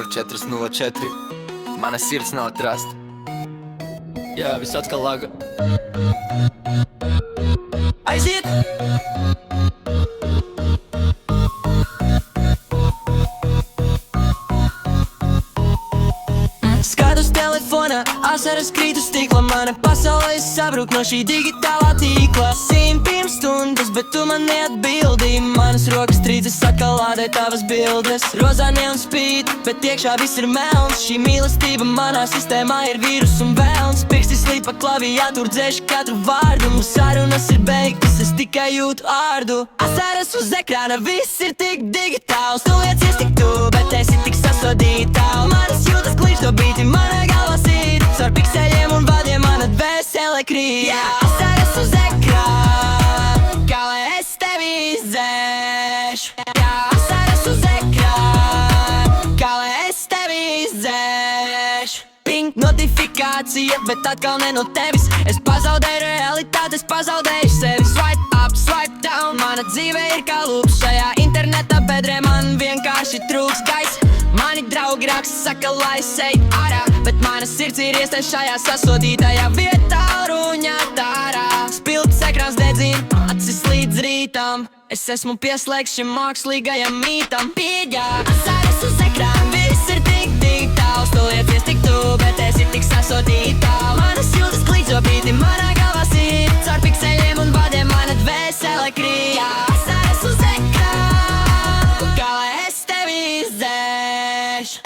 0404. Mana sirds nav atrasta. Jā, viss atkal laga. Aiziet! Skatos telefonā, asaras krīt uz stikla. Mana pasaule sabrūk no šī digitālā tīkla. Simt pirms stundas, bet tu man neatbildi. Manas rokas trīcas saka lādē tavas bildes. Rozā neon spīd, bet iekšā viss ir melns. Šī mīlestība manā sistēmā ir vīrus un vēlns. Pirksti slīpa klaviatūra, dzēš katru vārdu. Mūsu sarunas ir beigtas, es tikai jūtu ārdu. Asaras uz ekrāna, viss ir tik digitāls. Tu liecies tik tu, bet esi tik sasodītā. Manas jūtas glīž to bīti, mana galva sīt. Caur pikseļiem un vārdiem mana dvēsele krīt. Asaras uz ekrāna, kā lai es tevi izdzēšu. Asaras uz ekrāna, kā lai es tevi izdzēšu. Ping notifikācija, bet atkal ne no tevis. Es pazaudēju realitāti, es pazaudēju sevi. Swipe up, swipe down, mana dzīve ir kā lūps. Šajā interneta bedrē man vienkārši trūks gaisa. Mani draugi raksta, saka, lai es eju ārā, bet mana sirds ir iestājusies šajā sasodītajā vietā. Ruņā tārā, spilgts ekrāns dedzina acis līdz rītam. Es esmu pieslēgts šim mākslīgajam mītam. Pieļā, asaras uz ekrāna, viss ir tik digitāls. Tu liecies tik tu, bet esi tik sasodītā. Manas jūtas klīdzo bīti, manā galvā sīt. Caur pikseļiem un vārdiem mana dvēsele krīt. Asaras uz ekrāna, kā lai es tevi izdzēšu.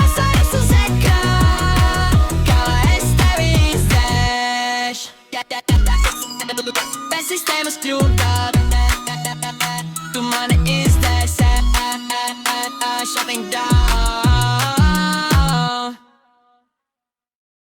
Asaras uz ekrāna, kā lai es tevi izdzēšu. Bez sistēmas kļūtā, tu mani izdzēsi. Shutting down.